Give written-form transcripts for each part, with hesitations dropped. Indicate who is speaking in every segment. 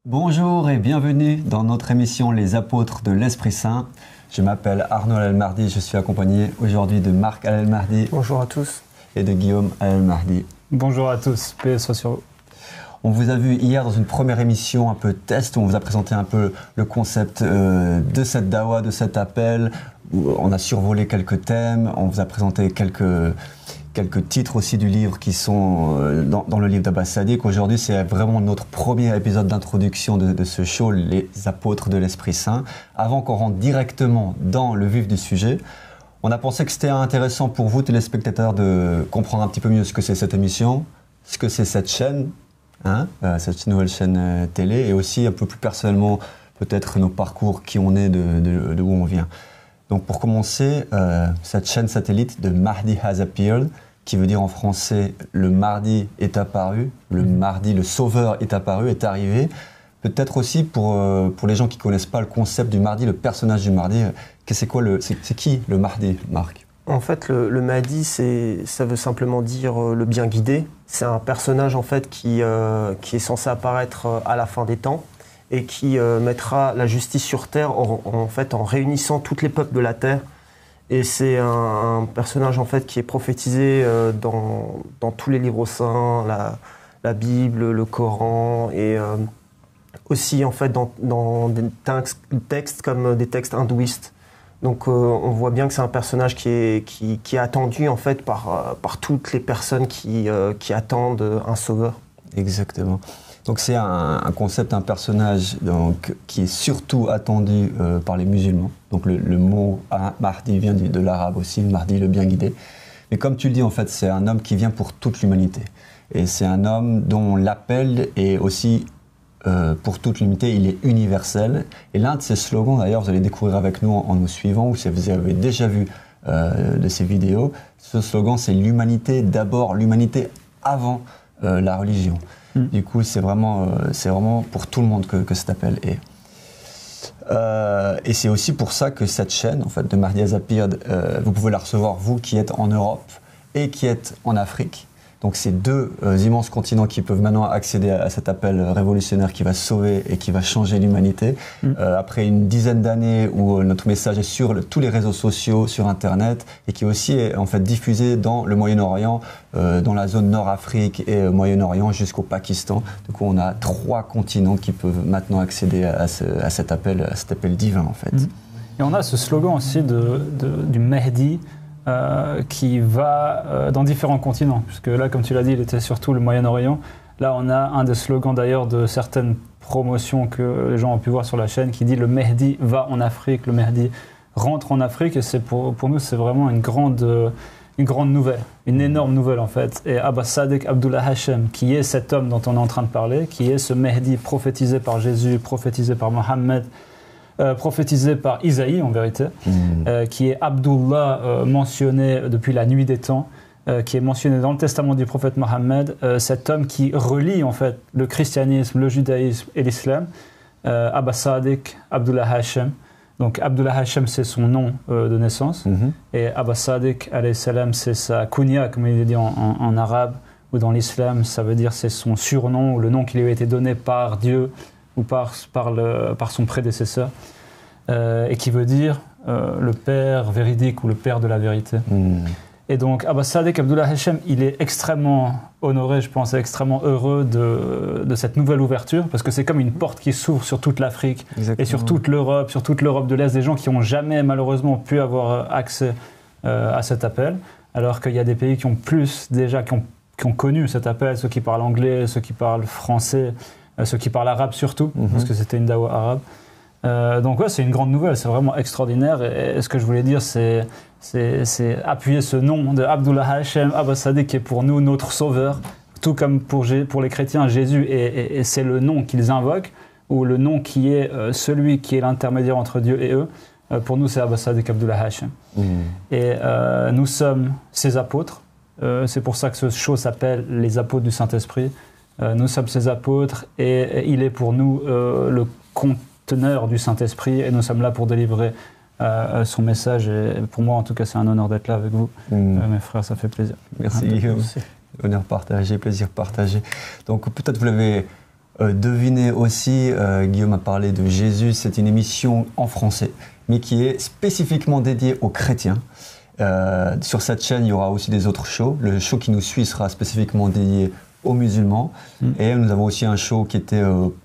Speaker 1: Bonjour et bienvenue dans notre émission Les Apôtres de l'Esprit Saint. Je m'appelle Arnaud Al-Mahdi, je suis accompagné aujourd'hui de Marc Al-Mahdi.
Speaker 2: Bonjour à tous.
Speaker 1: Et de Guillaume Al-Mahdi.
Speaker 3: Bonjour à tous, paix soit sur vous.
Speaker 1: On vous a vu hier dans une première émission un peu test où on vous a présenté un peu le concept de cette dawa, de cet appel. Où on a survolé quelques thèmes, on vous a présenté quelques titres aussi du livre qui sont dans le livre d'Abbas Sadiq. Aujourd'hui, c'est vraiment notre premier épisode d'introduction de ce show, Les Apôtres de l'Esprit Saint. Avant qu'on rentre directement dans le vif du sujet, on a pensé que c'était intéressant pour vous, téléspectateurs, de comprendre un petit peu mieux ce que c'est cette émission, ce que c'est cette chaîne, cette nouvelle chaîne télé, et aussi un peu plus personnellement, peut-être nos parcours, qui on est, de où on vient. Donc pour commencer, cette chaîne satellite de Mahdi has appeared, qui veut dire en français « le mardi est apparu », le mardi, le sauveur est apparu, est arrivé. Peut-être aussi pour les gens qui ne connaissent pas le concept du mardi, le personnage du mardi, c'est qui le mardi, Marc ?
Speaker 2: En fait, le Mahdi, ça veut simplement dire le bien guidé. C'est un personnage en fait qui est censé apparaître à la fin des temps et qui mettra la justice sur terre en réunissant tous les peuples de la terre. Et c'est un personnage en fait qui est prophétisé dans tous les livres saints, la Bible, le Coran, et aussi en fait dans des textes comme des textes hindouistes. Donc on voit bien que c'est un personnage qui est attendu en fait par toutes les personnes qui attendent un sauveur. Exactement.
Speaker 1: Donc c'est un concept, un personnage qui est surtout attendu par les musulmans. Donc le mot Mahdi vient de l'arabe aussi, Mahdi, le bien guidé. Mais comme tu le dis, en fait, c'est un homme qui vient pour toute l'humanité. Et c'est un homme dont l'appel est aussi pour toute l'humanité, il est universel. Et l'un de ses slogans, d'ailleurs, vous allez découvrir avec nous en nous suivant, ou si vous avez déjà vu de ces vidéos, ce slogan, c'est l'humanité d'abord, l'humanité avant la religion. Du coup, c'est vraiment pour tout le monde que cet appel est. Et c'est aussi pour ça que cette chaîne, en fait, de Mahdi has appeared, vous pouvez la recevoir, vous qui êtes en Europe et qui êtes en Afrique. Donc c'est deux immenses continents qui peuvent maintenant accéder à cet appel révolutionnaire qui va sauver et qui va changer l'humanité. Après une dizaine d'années où notre message est sur tous les réseaux sociaux, sur Internet, et qui aussi est en fait diffusé dans le Moyen-Orient, dans la zone Nord-Afrique et Moyen-Orient jusqu'au Pakistan. Du coup, on a 3 continents qui peuvent maintenant accéder à cet appel divin en fait.
Speaker 3: Et on a ce slogan aussi du Mahdi, qui va dans différents continents, puisque là, comme tu l'as dit, il était surtout le Moyen-Orient. Là, on a un des slogans d'ailleurs de certaines promotions que les gens ont pu voir sur la chaîne qui dit « Le Mahdi va en Afrique, le Mahdi rentre en Afrique ». Et c'est pour nous, c'est vraiment une grande nouvelle, une énorme nouvelle en fait. Et Abbas Sadiq Abdullah Hashem, qui est cet homme dont on est en train de parler, qui est ce Mahdi prophétisé par Jésus, prophétisé par Mohammed, prophétisé par Isaïe en vérité, qui est Abdullah mentionné depuis la nuit des temps, qui est mentionné dans le testament du prophète Mohammed, cet homme qui relie en fait le christianisme, le judaïsme et l'islam, Abbas Sadiq Abdullah Hashem. Donc Abdullah Hashem c'est son nom de naissance, et Abbas Sadiq alayhi salam c'est sa kunya, comme il est dit en arabe, ou dans l'islam ça veut dire c'est son surnom, ou le nom qui lui a été donné par Dieu ou par son prédécesseur, et qui veut dire le père véridique ou le père de la vérité. Et donc Abbas Sadiq Abdullah Hashem, il est extrêmement honoré, je pense, extrêmement heureux de cette nouvelle ouverture, parce que c'est comme une porte qui s'ouvre sur toute l'Afrique et sur toute l'Europe de l'Est, des gens qui n'ont jamais malheureusement pu avoir accès à cet appel, alors qu'il y a des pays qui ont qui ont connu cet appel, ceux qui parlent anglais, ceux qui parlent français, ceux qui parlent arabe surtout, parce que c'était une dawa arabe. Donc ouais, c'est une grande nouvelle, c'est vraiment extraordinaire. Et ce que je voulais dire, c'est appuyer ce nom de Abdullah Hashem Abbas Sadiq qui est pour nous notre sauveur, tout comme pour les chrétiens, Jésus, et c'est le nom qu'ils invoquent, ou le nom qui est celui qui est l'intermédiaire entre Dieu et eux. Pour nous, c'est Abbas Sadiq Abdullah Hashem. Et nous sommes ses apôtres. C'est pour ça que ce show s'appelle Les apôtres du Saint-Esprit. Nous sommes ses apôtres et il est pour nous le conteneur du Saint-Esprit et nous sommes là pour délivrer son message. Et pour moi, en tout cas, c'est un honneur d'être là avec vous. Mes frères, ça fait plaisir.
Speaker 1: Merci Guillaume. Honneur partagé, plaisir partagé. Donc peut-être vous l'avez deviné aussi, Guillaume a parlé de Jésus. C'est une émission en français, mais qui est spécifiquement dédiée aux chrétiens. Sur cette chaîne, il y aura aussi des autres shows. Le show qui nous suit sera spécifiquement dédié aux musulmans. Et nous avons aussi un show qui était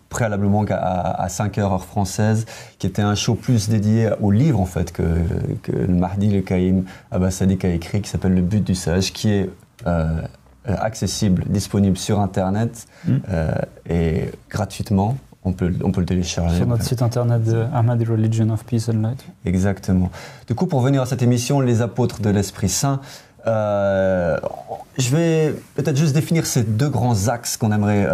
Speaker 1: préalablement à 5h heure française, qui était un show plus dédié au livre en fait que le Mahdi le Kaïm Abbas Sadiq a écrit, qui s'appelle Le but du sage, qui est accessible, disponible sur Internet et gratuitement. On peut le télécharger.
Speaker 3: Sur notre site internet de Ahmadi Religion of Peace and Light.
Speaker 1: Exactement. Du coup, pour venir à cette émission, les apôtres de l'Esprit Saint, je vais peut-être juste définir ces deux grands axes qu'on aimerait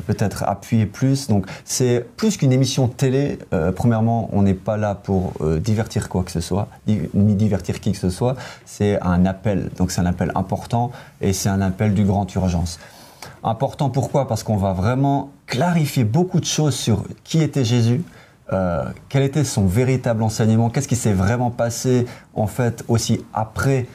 Speaker 1: peut-être appuyer plus. Donc, c'est plus qu'une émission télé. Premièrement, on n'est pas là pour divertir quoi que ce soit, ni divertir qui que ce soit. C'est un appel. Donc, c'est un appel important et c'est un appel du grand urgence. Important pourquoi ? Parce qu'on va vraiment clarifier beaucoup de choses sur qui était Jésus, quel était son véritable enseignement, qu'est-ce qui s'est vraiment passé en fait aussi après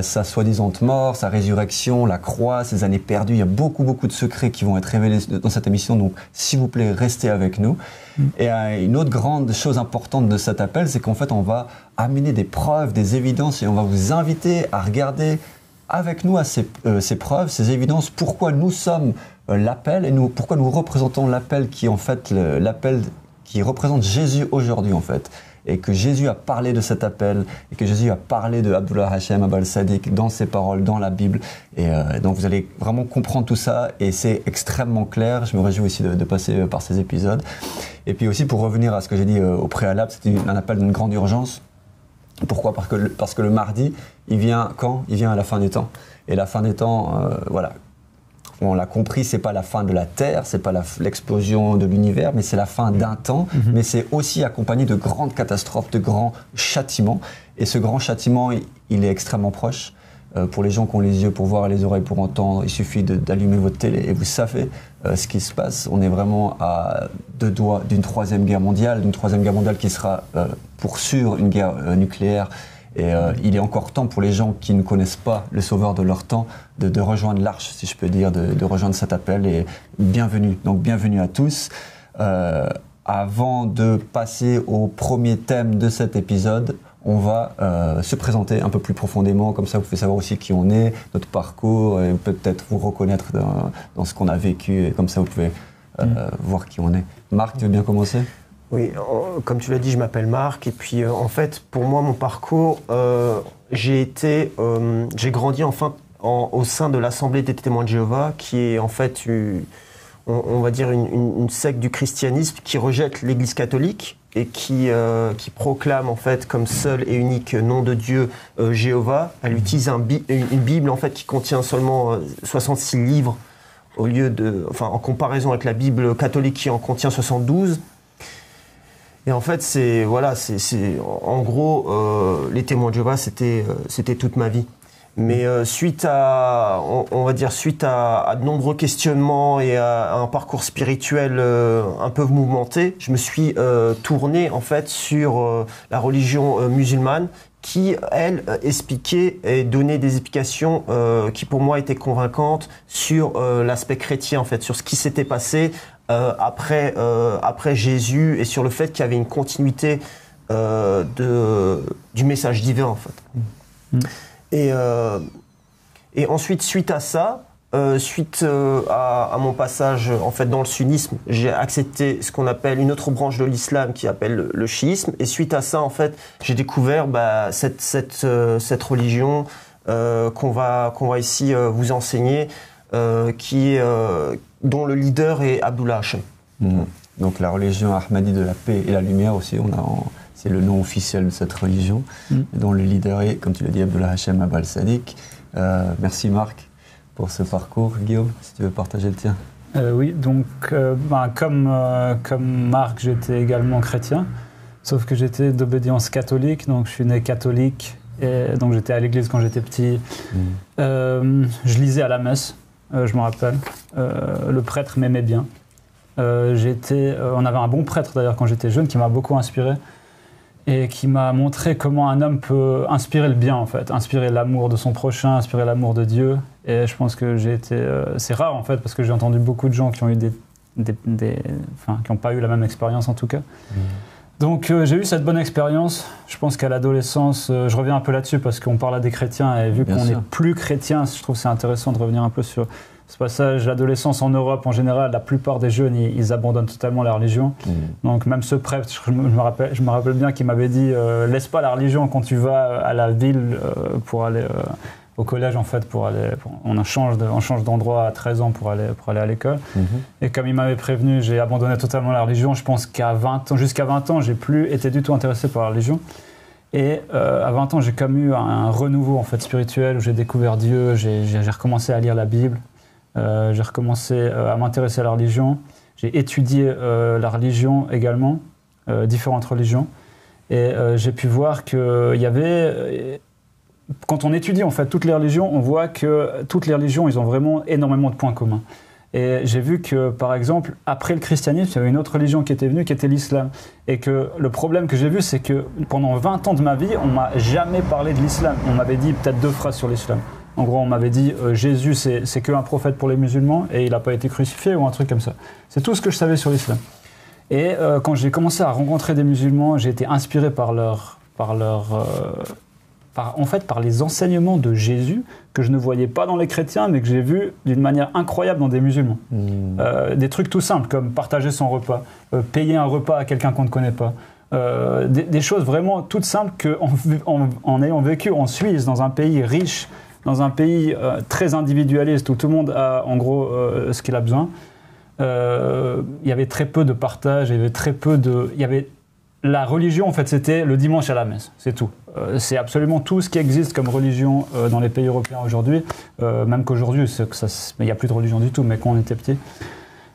Speaker 1: sa soi-disant mort, sa résurrection, la croix, ses années perdues. Il y a beaucoup de secrets qui vont être révélés dans cette émission, donc s'il vous plaît, restez avec nous. Et une autre grande chose importante de cet appel, c'est qu'en fait on va amener des preuves, des évidences et on va vous inviter à regarder avec nous à ces preuves, ces évidences, pourquoi nous sommes l'appel et pourquoi nous représentons l'appel qui est en fait l'appel qui représente Jésus aujourd'hui en fait. Et que Jésus a parlé de cet appel et que Jésus a parlé de Abdullah Hashem Abbas Sadiq dans ses paroles, dans la Bible. Et donc vous allez vraiment comprendre tout ça et c'est extrêmement clair. Je me réjouis aussi de passer par ces épisodes. Et puis aussi pour revenir à ce que j'ai dit au préalable, c'était un appel d'une grande urgence. Pourquoi ? Parce que le mardi, il vient quand ? Il vient à la fin des temps. Et la fin des temps, voilà, on l'a compris, c'est pas la fin de la Terre, c'est pas l'explosion de l'univers, mais c'est la fin d'un temps. Mais c'est aussi accompagné de grandes catastrophes, de grands châtiments. Et ce grand châtiment, il est extrêmement proche. Pour les gens qui ont les yeux pour voir et les oreilles pour entendre, il suffit d'allumer votre télé et vous savez ce qui se passe. On est vraiment à 2 doigts d'une troisième guerre mondiale qui sera pour sûr une guerre nucléaire. Et il est encore temps pour les gens qui ne connaissent pas le Sauveur de leur temps de rejoindre l'arche, si je peux dire, de rejoindre cet appel. Et bienvenue, donc bienvenue à tous. Avant de passer au premier thème de cet épisode, on va se présenter un peu plus profondément, comme ça vous pouvez savoir aussi qui on est, notre parcours, et peut-être vous reconnaître dans ce qu'on a vécu, et comme ça vous pouvez voir qui on est. Marc, tu veux bien commencer ?
Speaker 2: Oui, comme tu l'as dit, je m'appelle Marc, et puis en fait, pour moi, mon parcours, j'ai grandi enfin au sein de l'Assemblée des témoins de Jéhovah, qui est en fait, on va dire, une secte du christianisme qui rejette l'Église catholique, et qui proclame en fait comme seul et unique nom de Dieu Jéhovah. Elle utilise une Bible en fait qui contient seulement 66 livres au lieu en comparaison avec la Bible catholique qui en contient 72. Et en fait en gros les témoins de Jéhovah c'était toute ma vie. Mais suite à de nombreux questionnements et à un parcours spirituel un peu mouvementé, je me suis tourné en fait sur la religion musulmane qui, elle, expliquait et donnait des explications qui pour moi étaient convaincantes sur l'aspect chrétien en fait, sur ce qui s'était passé après Jésus et sur le fait qu'il y avait une continuité du message divin en fait. Et ensuite, suite à ça, à mon passage en fait dans le sunnisme, j'ai accepté ce qu'on appelle une autre branche de l'islam qui s'appelle le chiisme. Et suite à ça, en fait, j'ai découvert cette religion qu'on va ici vous enseigner, dont le leader est Abdullah Hashem.
Speaker 1: Donc la religion Ahmadi de la paix et la lumière aussi, c'est le nom officiel de cette religion, dont le leader est, comme tu l'as dit, Abdullah Hashem Abal Sadiq. Merci Marc pour ce parcours. Guillaume, si tu veux partager le tien.
Speaker 3: Oui, donc comme Marc, j'étais également chrétien, sauf que j'étais d'obédience catholique, donc je suis né catholique, et donc j'étais à l'église quand j'étais petit. Je lisais à la messe, je me rappelle. Le prêtre m'aimait bien. On avait un bon prêtre d'ailleurs quand j'étais jeune qui m'a beaucoup inspiré et qui m'a montré comment un homme peut inspirer le bien en fait, inspirer l'amour de son prochain, inspirer l'amour de Dieu. Et je pense que c'est rare en fait parce que j'ai entendu beaucoup de gens qui ont eu qui n'ont pas eu la même expérience en tout cas. Donc j'ai eu cette bonne expérience. Je pense qu'à l'adolescence, je reviens un peu là-dessus parce qu'on parle à des chrétiens et vu qu'on n'est plus chrétien, je trouve que c'est intéressant de revenir un peu sur ce passage. L'adolescence en Europe en général, la plupart des jeunes, ils abandonnent totalement la religion. Donc même ce prêtre, je me rappelle bien qu'il m'avait dit laisse pas la religion quand tu vas à la ville pour aller au collège en fait, on change d'endroit à 13 ans pour aller à l'école. Et comme il m'avait prévenu, j'ai abandonné totalement la religion. Je pense jusqu'à 20 ans, j'ai plus été du tout intéressé par la religion. Et à 20 ans, j'ai comme eu un renouveau en fait spirituel où j'ai découvert Dieu, j'ai recommencé à lire la Bible. J'ai recommencé à m'intéresser à la religion. J'ai étudié la religion également, différentes religions. Et j'ai pu voir qu'il y avait... Quand on étudie en fait toutes les religions, on voit que toutes les religions, ils ont vraiment énormément de points communs. Et j'ai vu que, par exemple, après le christianisme, il y avait une autre religion qui était venue, qui était l'islam. Et que le problème que j'ai vu, c'est que pendant 20 ans de ma vie, on ne m'a jamais parlé de l'islam. On m'avait dit peut-être 2 phrases sur l'islam. En gros, on m'avait dit Jésus, c'est qu'un prophète pour les musulmans et il n'a pas été crucifié ou un truc comme ça. C'est tout ce que je savais sur l'islam. Et quand j'ai commencé à rencontrer des musulmans, j'ai été inspiré par les enseignements de Jésus que je ne voyais pas dans les chrétiens, mais que j'ai vu d'une manière incroyable dans des musulmans. Des trucs tout simples comme partager son repas, payer un repas à quelqu'un qu'on ne connaît pas. Des choses vraiment toutes simples qu'en ayant vécu en Suisse, dans un pays riche, dans un pays très individualiste où tout le monde a en gros ce qu'il a besoin, il y avait très peu de partage, il y avait très peu de... La religion, en fait, c'était le dimanche à la messe, c'est tout. C'est absolument tout ce qui existe comme religion dans les pays européens aujourd'hui, même qu'aujourd'hui, il n'y a plus de religion du tout, mais quand on était petit,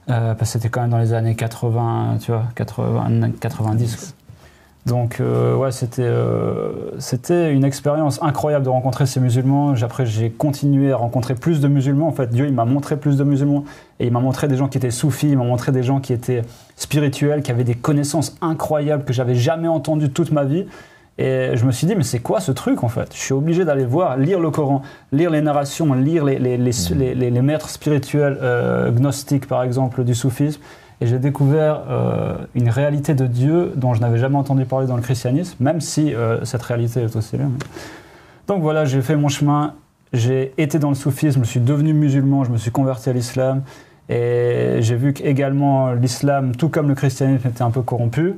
Speaker 3: parce que c'était quand même dans les années 80, tu vois, 90. Quoi. Donc, ouais, c'était une expérience incroyable de rencontrer ces musulmans. Après, j'ai continué à rencontrer plus de musulmans. En fait, Dieu, il m'a montré plus de musulmans. Et il m'a montré des gens qui étaient soufis, il m'a montré des gens qui étaient spirituels, qui avaient des connaissances incroyables que j'avais jamais entendues toute ma vie. Et je me suis dit, mais c'est quoi ce truc, en fait ? Je suis obligé d'aller voir, lire le Coran, lire les narrations, lire les maîtres spirituels gnostiques, par exemple, du soufisme. Et j'ai découvert une réalité de Dieu dont je n'avais jamais entendu parler dans le christianisme, même si cette réalité est aussi là. Donc voilà, j'ai fait mon chemin, j'ai été dans le soufisme, je suis devenu musulman, je me suis converti à l'islam, et j'ai vu qu'également l'islam, tout comme le christianisme, était un peu corrompu.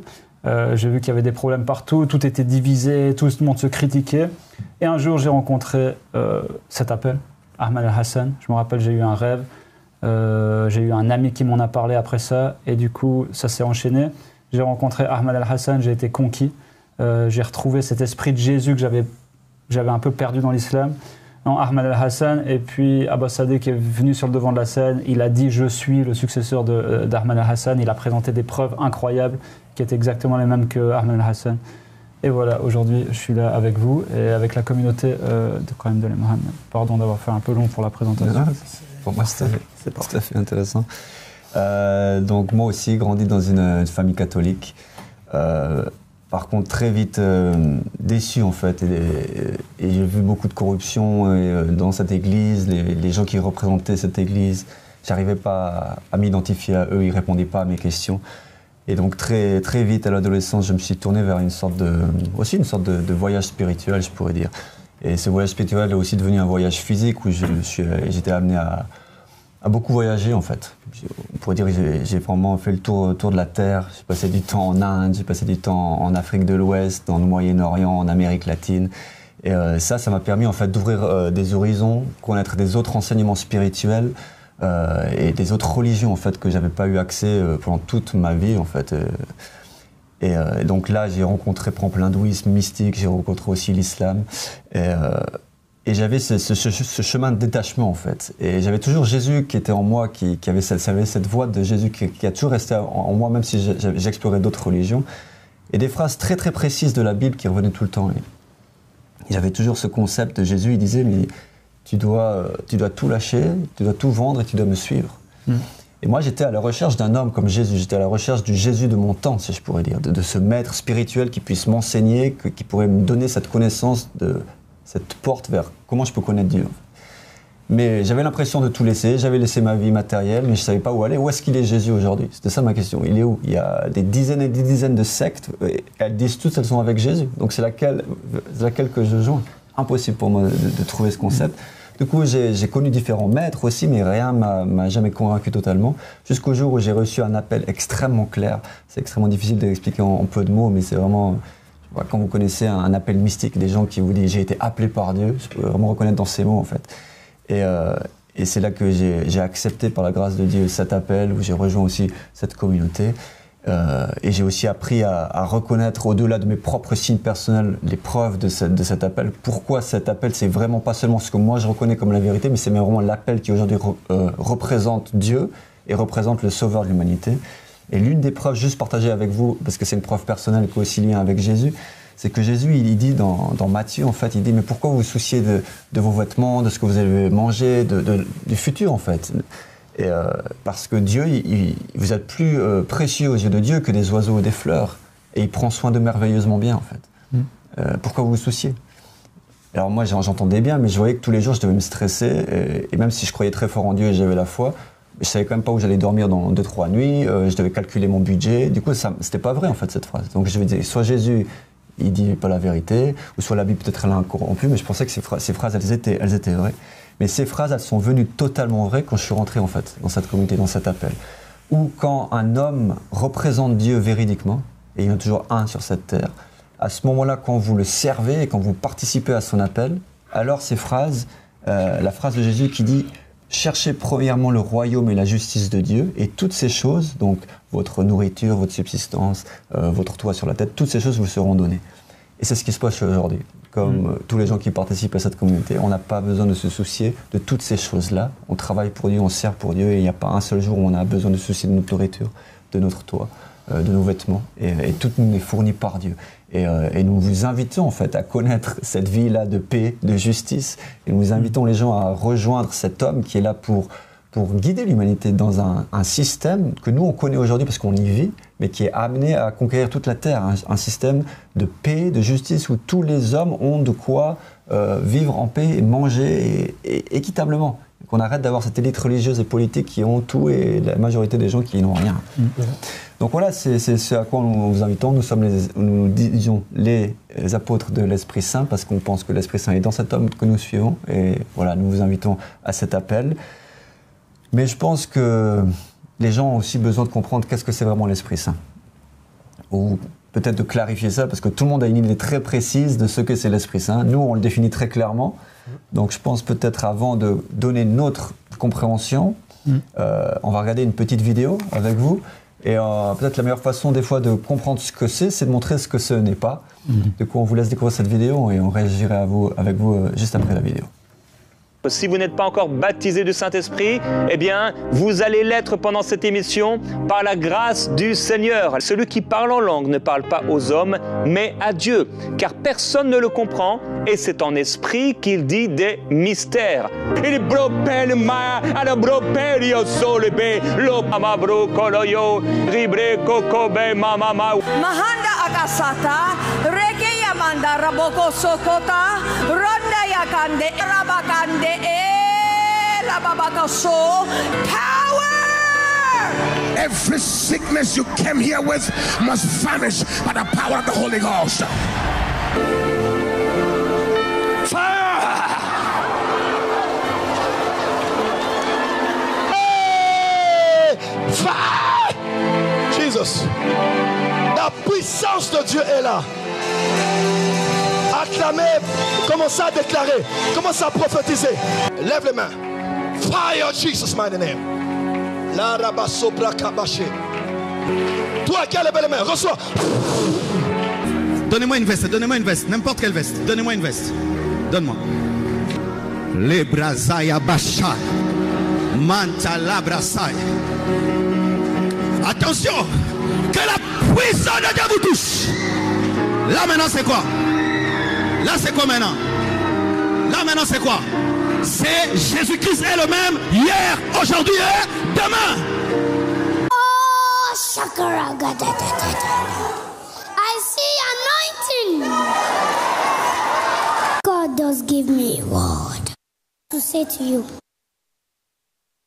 Speaker 3: J'ai vu qu'il y avait des problèmes partout, tout était divisé, tout le monde se critiquait. Et un jour, j'ai rencontré cet appel, Ahmed Al-Hassan. Je me rappelle, j'ai eu un rêve. J'ai eu un ami qui m'en a parlé après ça et du coup ça s'est enchaîné. J'ai rencontré Ahmed Al-Hassan, j'ai été conquis, j'ai retrouvé cet esprit de Jésus que j'avais un peu perdu dans l'islam. Ahmed Al-Hassan, et puis Abbas Sadiq est venu sur le devant de la scène, il a dit je suis le successeur d'Ahmed Al-Hassan, il a présenté des preuves incroyables qui étaient exactement les mêmes que Ahmed Al-Hassan. Et voilà, aujourd'hui je suis là avec vous et avec la communauté de Qaim de Mohammed. Pardon d'avoir fait un peu long pour la présentation.
Speaker 1: Pour moi, c'est tout à fait intéressant. Donc, moi aussi, grandi dans une famille catholique. Par contre, très vite déçu, en fait. Et j'ai vu beaucoup de corruption dans cette église. Les gens qui représentaient cette église, j'arrivais pas à m'identifier à eux. Ils répondaient pas à mes questions. Et donc, très, très vite, à l'adolescence, je me suis tourné vers une sorte de voyage spirituel, je pourrais dire. Et ce voyage spirituel est aussi devenu un voyage physique où j'étais amené à beaucoup voyager en fait. On pourrait dire que j'ai vraiment fait le tour de la Terre. J'ai passé du temps en Inde, j'ai passé du temps en Afrique de l'Ouest, dans le Moyen-Orient, en Amérique latine. Et ça m'a permis en fait d'ouvrir des horizons, connaître des autres enseignements spirituels, et des autres religions en fait que j'avais pas eu accès pendant toute ma vie en fait. Et donc là, j'ai rencontré par exemple l'hindouisme mystique, j'ai rencontré aussi l'islam. Et j'avais ce chemin de détachement en fait. Et j'avais toujours Jésus qui était en moi, qui avait cette voix de Jésus qui a toujours resté en moi, même si j'explorais d'autres religions. Et des phrases très très précises de la Bible qui revenaient tout le temps. Et j'avais toujours ce concept de Jésus, il disait, mais tu dois tout lâcher, tu dois tout vendre et tu dois me suivre. Et moi, j'étais à la recherche d'un homme comme Jésus. J'étais à la recherche du Jésus de mon temps, si je pourrais dire, de ce maître spirituel qui puisse m'enseigner, qui pourrait me donner cette connaissance, cette porte vers comment je peux connaître Dieu. Mais j'avais l'impression de tout laisser. J'avais laissé ma vie matérielle, mais je ne savais pas où aller. Où est-ce qu'il est Jésus aujourd'hui? C'était ça ma question. Il est où? Il y a des dizaines et des dizaines de sectes. Et elles disent toutes, elles sont avec Jésus. Donc c'est laquelle que je joins. Impossible pour moi de trouver ce concept. Du coup, j'ai connu différents maîtres aussi, mais rien m'a jamais convaincu totalement. Jusqu'au jour où j'ai reçu un appel extrêmement clair. C'est extrêmement difficile d'expliquer en peu de mots, mais c'est vraiment... Quand vous connaissez un appel mystique, des gens qui vous disent « j'ai été appelé par Dieu », je peux vraiment reconnaître dans ces mots en fait. Et c'est là que j'ai accepté par la grâce de Dieu cet appel, où j'ai rejoint aussi cette communauté. Et j'ai aussi appris à reconnaître au-delà de mes propres signes personnels les preuves de cet appel. Pourquoi cet appel, c'est vraiment pas seulement ce que moi je reconnais comme la vérité, mais c'est vraiment l'appel qui aujourd'hui représente Dieu et représente le Sauveur de l'humanité. Et l'une des preuves, juste partagée avec vous, parce que c'est une preuve personnelle qui est aussi lien avec Jésus, c'est que Jésus, il dit dans Matthieu, en fait, il dit « Mais pourquoi vous vous souciez de vos vêtements, de ce que vous allez manger, du futur, en fait ?» Parce que Dieu, vous êtes plus précieux aux yeux de Dieu que des oiseaux ou des fleurs. Et il prend soin de merveilleusement bien, en fait. Pourquoi vous vous souciez? Alors moi, j'entendais bien, mais je voyais que tous les jours, je devais me stresser. Et même si je croyais très fort en Dieu et j'avais la foi, je savais quand même pas où j'allais dormir dans 2-3 nuits. Je devais calculer mon budget. Du coup, c'était pas vrai, en fait, cette phrase. Donc je me disais, soit Jésus, il dit pas la vérité, ou soit la Bible, peut-être elle est incorrompue, mais je pensais que ces phrases, elles étaient vraies. Mais ces phrases, elles sont venues totalement vraies quand je suis rentré, en fait, dans cette communauté, dans cet appel. Ou quand un homme représente Dieu véridiquement, et il y en a toujours un sur cette terre, à ce moment-là, quand vous le servez et quand vous participez à son appel, alors ces phrases, la phrase de Jésus qui dit « Cherchez premièrement le royaume et la justice de Dieu, et toutes ces choses, donc votre nourriture, votre subsistance, votre toit sur la tête, toutes ces choses vous seront données. » Et c'est ce qui se passe aujourd'hui. Comme tous les gens qui participent à cette communauté, on n'a pas besoin de se soucier de toutes ces choses-là. On travaille pour Dieu, on sert pour Dieu, et il n'y a pas un seul jour où on a besoin de se soucier de notre nourriture, de notre toit, de nos vêtements. Et tout nous est fourni par Dieu. Et nous vous invitons en fait à connaître cette vie-là de paix, de justice. Et nous invitons les gens à rejoindre cet homme qui est là pour guider l'humanité dans un système que nous on connaît aujourd'hui parce qu'on y vit, mais qui est amené à conquérir toute la terre. Un système de paix, de justice où tous les hommes ont de quoi vivre en paix et manger et équitablement. Qu'on arrête d'avoir cette élite religieuse et politique qui ont tout et la majorité des gens qui n'ont rien. Donc voilà, c'est ce à quoi nous vous invitons. Nous disons les apôtres de l'Esprit Saint parce qu'on pense que l'Esprit Saint est dans cet homme que nous suivons. Et voilà, nous vous invitons à cet appel. Mais je pense que les gens ont aussi besoin de comprendre qu'est-ce que c'est vraiment l'Esprit Saint. Ou peut-être de clarifier ça, parce que tout le monde a une idée très précise de ce que c'est l'Esprit Saint. Nous, on le définit très clairement. Donc je pense peut-être avant de donner notre compréhension, on va regarder une petite vidéo avec vous. Et peut-être la meilleure façon des fois de comprendre ce que c'est de montrer ce que ce n'est pas. Du coup, on vous laisse découvrir cette vidéo et on réagira avec vous juste après la vidéo.
Speaker 4: Si vous n'êtes pas encore baptisé du Saint-Esprit, eh bien, vous allez l'être pendant cette émission par la grâce du Seigneur. Celui qui parle en langue ne parle pas aux hommes, mais à Dieu, car personne ne le comprend, et c'est en esprit qu'il dit des mystères.
Speaker 5: Manda raboko sokota ronda yakande rabakande la babakaso power.
Speaker 6: Every sickness you came here with must vanish by the power of the Holy Ghost. Fire! Hey! Fire! Jesus, la puissance de Dieu est là. Acclamez, commencez à déclarer, commencez à prophétiser. Lève les mains. Fire, Jesus' mighty name. La rabasopra kabaché. Toi qui as les belles mains, reçois. Donnez-moi une veste, n'importe quelle veste. Donnez-moi une veste. Donne-moi. Les brazaya basha. Manta la brasaya. Attention, que la puissance de Dieu vous touche. Là maintenant c'est quoi? Là c'est quoi maintenant? Là maintenant c'est quoi? C'est Jésus-Christ est le même hier, aujourd'hui et demain.
Speaker 7: Oh, shakaraga da da da da. I see anointing. God does give me a word to say to you.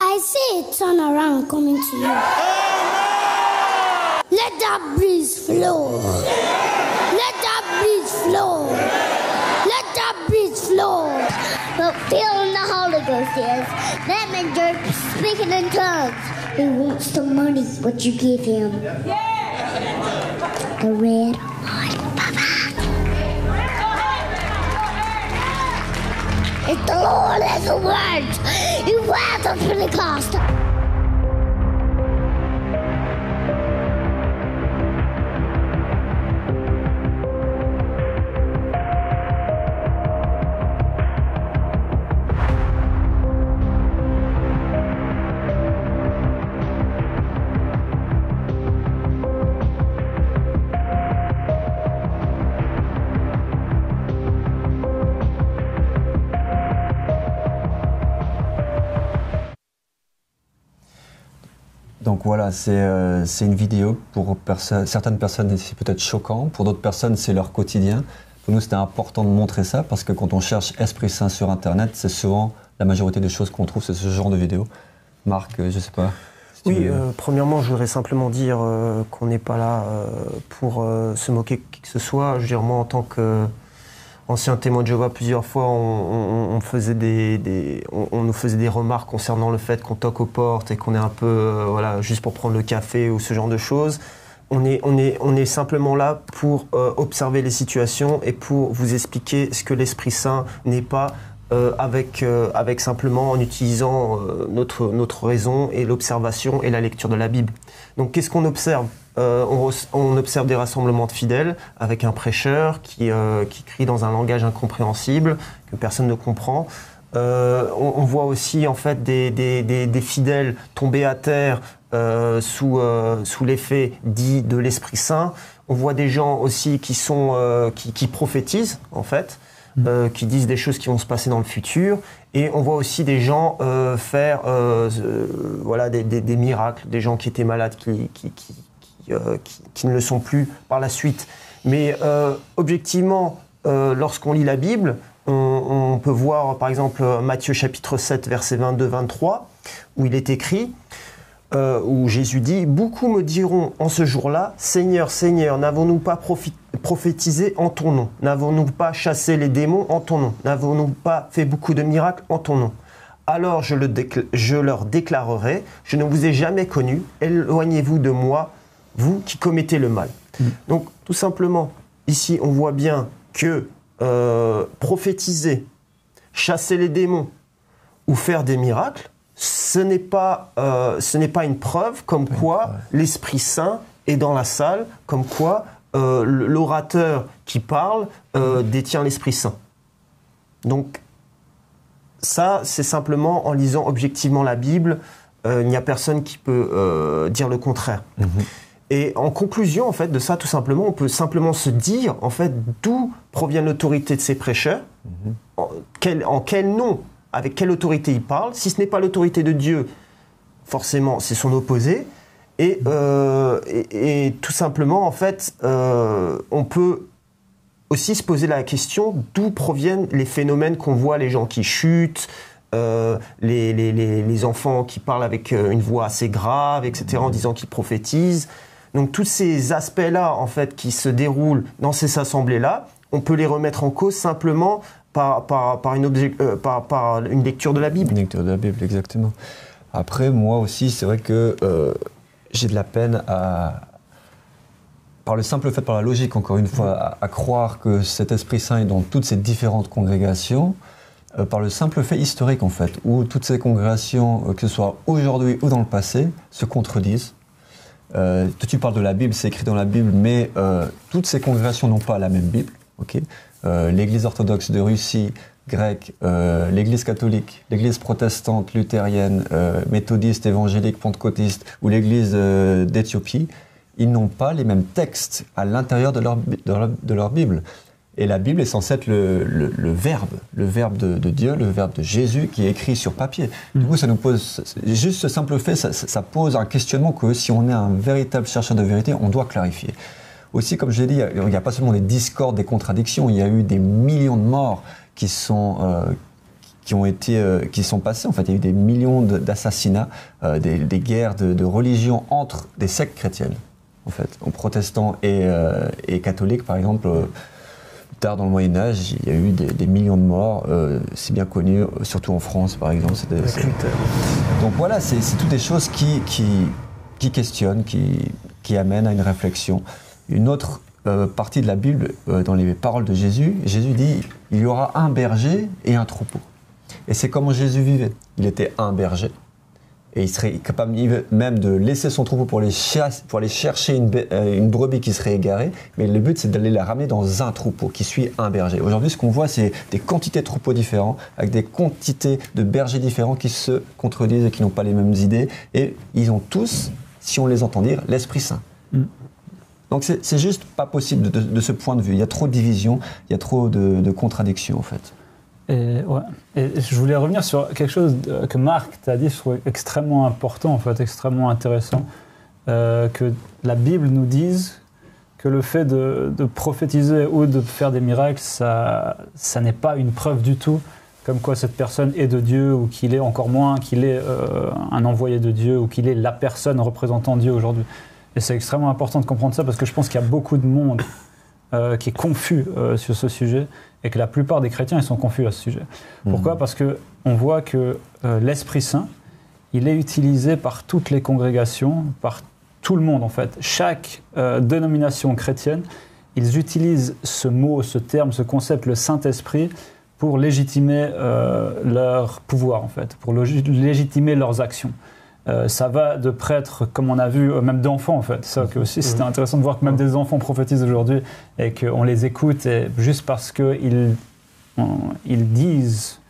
Speaker 7: I see it turn around coming to you. Let that breeze flow. Let that breeze flow. Let that breeze flow. But feeling the Holy Ghost is that means you're speaking in tongues. He wants some money, what you give him. The red hot papa. If the Lord has a word, he has a Pentecost.
Speaker 1: Donc voilà, c'est une vidéo pour certaines personnes, c'est peut-être choquant, pour d'autres personnes, c'est leur quotidien. Pour nous, c'était important de montrer ça parce que quand on cherche Esprit Saint sur Internet, c'est souvent la majorité des choses qu'on trouve, c'est ce genre de vidéo. Marc, je sais pas. Si
Speaker 2: oui, premièrement, je voudrais simplement dire qu'on n'est pas là pour se moquer de qui que ce soit. Je veux dire, moi, en tant qu'ancien témoin de Jéhovah, plusieurs fois, on nous faisait des remarques concernant le fait qu'on toque aux portes et qu'on est un peu, voilà, juste pour prendre le café ou ce genre de choses. On est simplement là pour observer les situations et pour vous expliquer ce que l'Esprit Saint n'est pas avec simplement en utilisant notre raison et l'observation et la lecture de la Bible. Donc qu'est-ce qu'on observe? On observe des rassemblements de fidèles avec un prêcheur qui crie dans un langage incompréhensible que personne ne comprend. On voit aussi en fait des fidèles tomber à terre sous l'effet dit de l'Esprit Saint. On voit des gens aussi qui prophétisent en fait, qui disent des choses qui vont se passer dans le futur. Et on voit aussi des gens faire voilà, des miracles, des gens qui étaient malades qui ne le sont plus par la suite. Mais objectivement, lorsqu'on lit la Bible, on peut voir par exemple Matthieu chapitre 7 verset 22-23 où il est écrit, où Jésus dit « Beaucoup me diront en ce jour-là, Seigneur, Seigneur, n'avons-nous pas prophétisé en ton nom? N'avons-nous pas chassé les démons en ton nom? N'avons-nous pas fait beaucoup de miracles en ton nom? Alors je leur déclarerai, je ne vous ai jamais connu, éloignez-vous de moi, vous qui commettez le mal. » Donc tout simplement, ici on voit bien que prophétiser, chasser les démons ou faire des miracles, ce n'est pas une preuve comme quoi l'Esprit Saint est dans la salle, comme quoi l'orateur qui parle détient l'Esprit Saint. Donc ça, c'est simplement en lisant objectivement la Bible, il n'y a personne qui peut dire le contraire. Et en conclusion, en fait, de ça, tout simplement, on peut simplement se dire, en fait, d'où provient l'autorité de ces prêcheurs, en quel nom, avec quelle autorité ils parlent. Si ce n'est pas l'autorité de Dieu, forcément, c'est son opposé. Et tout simplement, en fait, on peut aussi se poser la question d'où proviennent les phénomènes qu'on voit, les gens qui chutent, les enfants qui parlent avec une voix assez grave, etc., en disant qu'ils prophétisent. Donc tous ces aspects-là, en fait, qui se déroulent dans ces assemblées-là, on peut les remettre en cause simplement par une lecture de la Bible.
Speaker 1: Une lecture de la Bible, exactement. Après, moi aussi, c'est vrai que j'ai de la peine par le simple fait, par la logique, encore une fois, à croire que cet Esprit Saint est dans toutes ces différentes congrégations. par le simple fait historique, en fait, où toutes ces congrégations, que ce soit aujourd'hui ou dans le passé, se contredisent. Tu parles de la Bible, c'est écrit dans la Bible, mais toutes ces congrégations n'ont pas la même Bible. Okay, l'Église orthodoxe de Russie, grecque, l'Église catholique, l'Église protestante, luthérienne, méthodiste, évangélique, pentecôtiste ou l'Église d'Éthiopie, ils n'ont pas les mêmes textes à l'intérieur de leur Bible. Et la Bible est censée être le verbe de Dieu, le verbe de Jésus qui est écrit sur papier. Du coup, ça nous pose, juste ce simple fait, ça pose un questionnement que si on est un véritable chercheur de vérité, on doit clarifier. Aussi, comme je l'ai dit, il n'y a pas seulement des discordes, des contradictions, il y a eu des millions de morts qui sont passés. En fait, il y a eu des millions d'assassinats, des guerres de religion entre des sectes chrétiennes, en fait, protestants et catholiques, par exemple. Tard dans le Moyen-Âge, il y a eu des millions de morts, c'est bien connu, surtout en France, par exemple. Donc voilà, c'est toutes des choses qui questionnent, qui amènent à une réflexion. Une autre partie de la Bible, dans les paroles de Jésus, Jésus dit « Il y aura un berger et un troupeau ». Et c'est comment Jésus vivait. Il était un berger, et il serait capable même de laisser son troupeau pour aller chercher une brebis qui serait égarée, mais le but c'est d'aller la ramener dans un troupeau qui suit un berger. Aujourd'hui, ce qu'on voit, c'est des quantités de troupeaux différents, avec des quantités de bergers différents qui se contredisent et qui n'ont pas les mêmes idées, et ils ont tous, si on les entend dire, l'Esprit Saint. Donc c'est juste pas possible de ce point de vue. Il y a trop de divisions, il y a trop de contradictions en fait.
Speaker 3: Et je voulais revenir sur quelque chose que Marc t'a dit, je trouve extrêmement important, en fait, extrêmement intéressant, que la Bible nous dise que le fait de prophétiser ou de faire des miracles, ça n'est pas une preuve du tout comme quoi cette personne est de Dieu, ou qu'il est encore moins, qu'il est un envoyé de Dieu, ou qu'il est la personne représentant Dieu aujourd'hui. Et c'est extrêmement important de comprendre ça, parce que je pense qu'il y a beaucoup de monde qui est confus sur ce sujet, et que la plupart des chrétiens ils sont confus à ce sujet. Pourquoi ? Parce qu'on voit que l'Esprit Saint, il est utilisé par toutes les congrégations, par tout le monde en fait. Chaque dénomination chrétienne, ils utilisent ce mot, ce terme, ce concept, le Saint-Esprit, pour légitimer leur pouvoir en fait, pour légitimer leurs actions. Ça va de prêtres, comme on a vu, même d'enfants en fait. Ça que aussi, c'était intéressant de voir que même des enfants prophétisent aujourd'hui et qu'on les écoute, et juste parce qu'ils disent,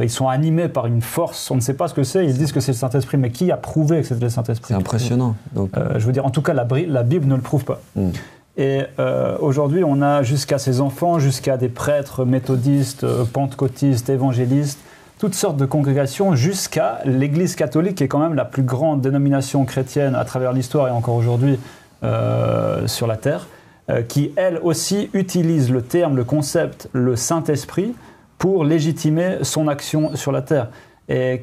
Speaker 3: ils sont animés par une force, on ne sait pas ce que c'est, ils disent que c'est le Saint-Esprit, mais qui a prouvé que c'était le Saint-Esprit ?
Speaker 1: C'est impressionnant. Donc...
Speaker 3: je veux dire, en tout cas, la Bible ne le prouve pas. Et aujourd'hui, on a jusqu'à ces enfants, jusqu'à des prêtres méthodistes, pentecôtistes, évangélistes, toutes sortes de congrégations, jusqu'à l'Église catholique, qui est quand même la plus grande dénomination chrétienne à travers l'histoire et encore aujourd'hui sur la terre, qui elle aussi utilise le terme, le concept, le Saint-Esprit, pour légitimer son action sur la terre. Et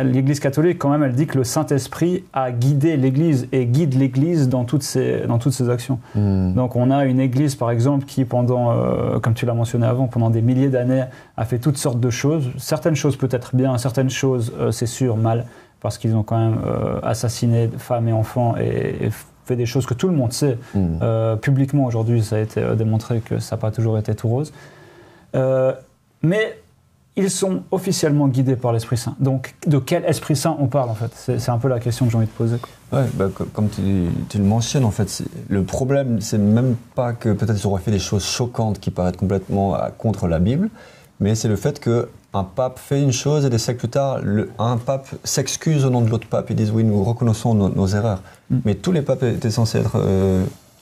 Speaker 3: l'Église catholique, quand même, elle dit que le Saint-Esprit a guidé l'Église et guide l'Église dans toutes ses actions. Donc on a une Église, par exemple, qui pendant, comme tu l'as mentionné avant, pendant des milliers d'années, a fait toutes sortes de choses. Certaines choses peut-être bien, certaines choses, c'est sûr, mal, parce qu'ils ont quand même assassiné femmes et enfants et fait des choses que tout le monde sait. Publiquement, aujourd'hui, ça a été démontré que ça n'a pas toujours été tout rose. Mais ils sont officiellement guidés par l'Esprit Saint. Donc, de quel Esprit Saint on parle, en fait ? C'est un peu la question que j'ai envie de poser.
Speaker 1: Oui, comme tu le mentionnes, en fait, le problème, c'est même pas que peut-être ils auraient fait des choses choquantes qui paraissent complètement contre la Bible, mais c'est le fait qu'un pape fait une chose et des siècles plus tard, un pape s'excuse au nom de l'autre pape. Ils disent, oui, nous reconnaissons nos erreurs. Mais tous les papes étaient censés être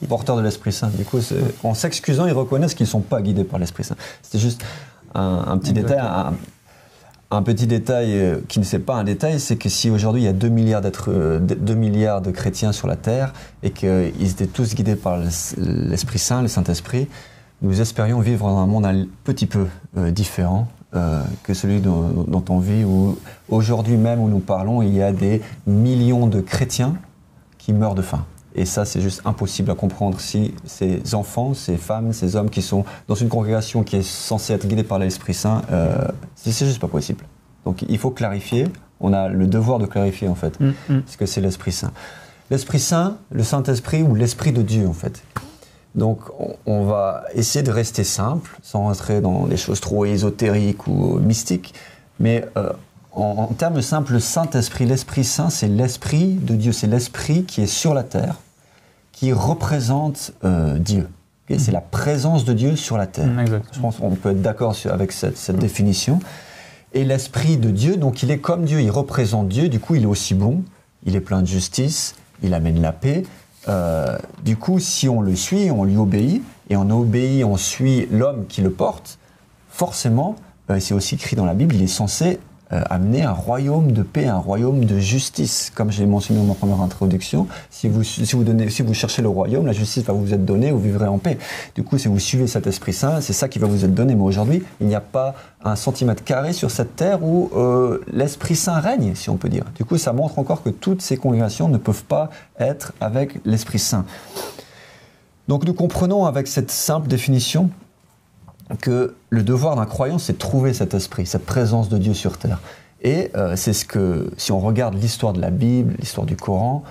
Speaker 1: porteurs de l'Esprit Saint. Du coup, en s'excusant, ils reconnaissent qu'ils ne sont pas guidés par l'Esprit Saint. C'était juste... Un petit détail, un petit détail qui ne c'est pas un détail, c'est que si aujourd'hui il y a 2 milliards de chrétiens sur la terre et qu'ils étaient tous guidés par l'Esprit Saint, le Saint-Esprit, nous espérions vivre dans un monde un petit peu différent que celui dont on vit, où aujourd'hui même où nous parlons, il y a des millions de chrétiens qui meurent de faim. Et ça, c'est juste impossible à comprendre si ces enfants, ces femmes, ces hommes qui sont dans une congrégation qui est censée être guidée par l'Esprit Saint, c'est juste pas possible. Donc il faut clarifier, on a le devoir de clarifier en fait, ce que c'est l'Esprit Saint. L'Esprit Saint, le Saint-Esprit ou l'Esprit de Dieu en fait. Donc on va essayer de rester simple, sans rentrer dans des choses trop ésotériques ou mystiques, mais en termes simples, le Saint-Esprit, l'Esprit Saint, c'est l'Esprit de Dieu, c'est l'Esprit qui est sur la terre, qui représente Dieu. Okay, c'est la présence de Dieu sur la terre.
Speaker 3: Exactement.
Speaker 1: Je pense qu'on peut être d'accord avec cette définition. Et l'Esprit de Dieu, donc il est comme Dieu, il représente Dieu, du coup il est aussi bon, il est plein de justice, il amène la paix. Du coup, si on le suit, on lui obéit, et on obéit, on suit l'homme qui le porte, forcément, c'est aussi écrit dans la Bible, il est censé amener un royaume de paix, un royaume de justice. Comme j'ai mentionné dans ma première introduction, si vous cherchez le royaume, la justice va vous être donnée, vous vivrez en paix. Du coup, si vous suivez cet Esprit Saint, c'est ça qui va vous être donné. Mais aujourd'hui, il n'y a pas un centimètre carré sur cette terre où l'Esprit Saint règne, si on peut dire. Du coup, ça montre encore que toutes ces congrégations ne peuvent pas être avec l'Esprit Saint. Donc nous comprenons avec cette simple définition que le devoir d'un croyant, c'est de trouver cet esprit, cette présence de Dieu sur terre. Et c'est ce que, si on regarde l'histoire de la Bible, l'histoire du Coran,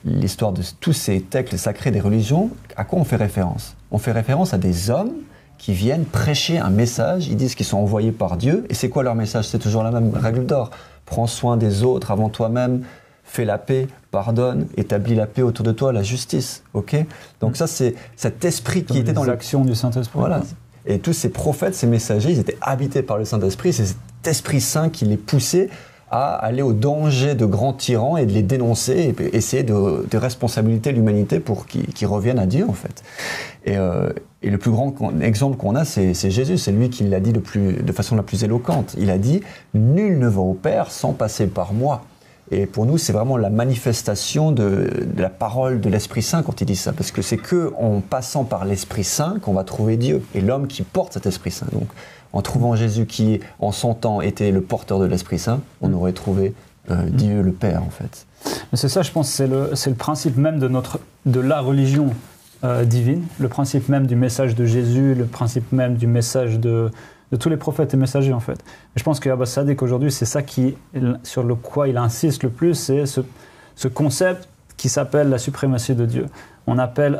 Speaker 1: l'histoire de tous ces textes sacrés des religions, à quoi on fait référence? On fait référence à des hommes qui viennent prêcher un message, ils disent qu'ils sont envoyés par Dieu, et c'est quoi leur message? C'est toujours la même règle d'or. Prends soin des autres avant toi-même, fais la paix, pardonne, établis la paix autour de toi, la justice. Okay? Donc ça, c'est cet esprit qui était dans
Speaker 3: l'action du Saint-Esprit.
Speaker 1: Voilà. Et tous ces prophètes, ces messagers, ils étaient habités par le Saint-Esprit. C'est cet Esprit Saint qui les poussait à aller au danger de grands tyrans et de les dénoncer et essayer de responsabiliser l'humanité pour qu'ils reviennent à Dieu, en fait. Et le plus grand exemple qu'on a, c'est Jésus. C'est lui qui l'a dit de façon la plus éloquente. Il a dit « Nul ne va au Père sans passer par moi ». Et pour nous, c'est vraiment la manifestation de la parole de l'Esprit Saint quand il dit ça. Parce que c'est qu'en passant par l'Esprit Saint qu'on va trouver Dieu. Et l'homme qui porte cet Esprit Saint. Donc, en trouvant Jésus qui, en son temps, était le porteur de l'Esprit Saint, on aurait trouvé Dieu le Père, en fait.
Speaker 3: Mais c'est ça, je pense, c'est le principe même de la religion divine, le principe même du message de Jésus, le principe même du message de tous les prophètes et messagers, en fait. Et je pense qu'Abba Sadek, aujourd'hui, c'est ça sur le quoi il insiste le plus, c'est ce concept qui s'appelle la suprématie de Dieu. On appelle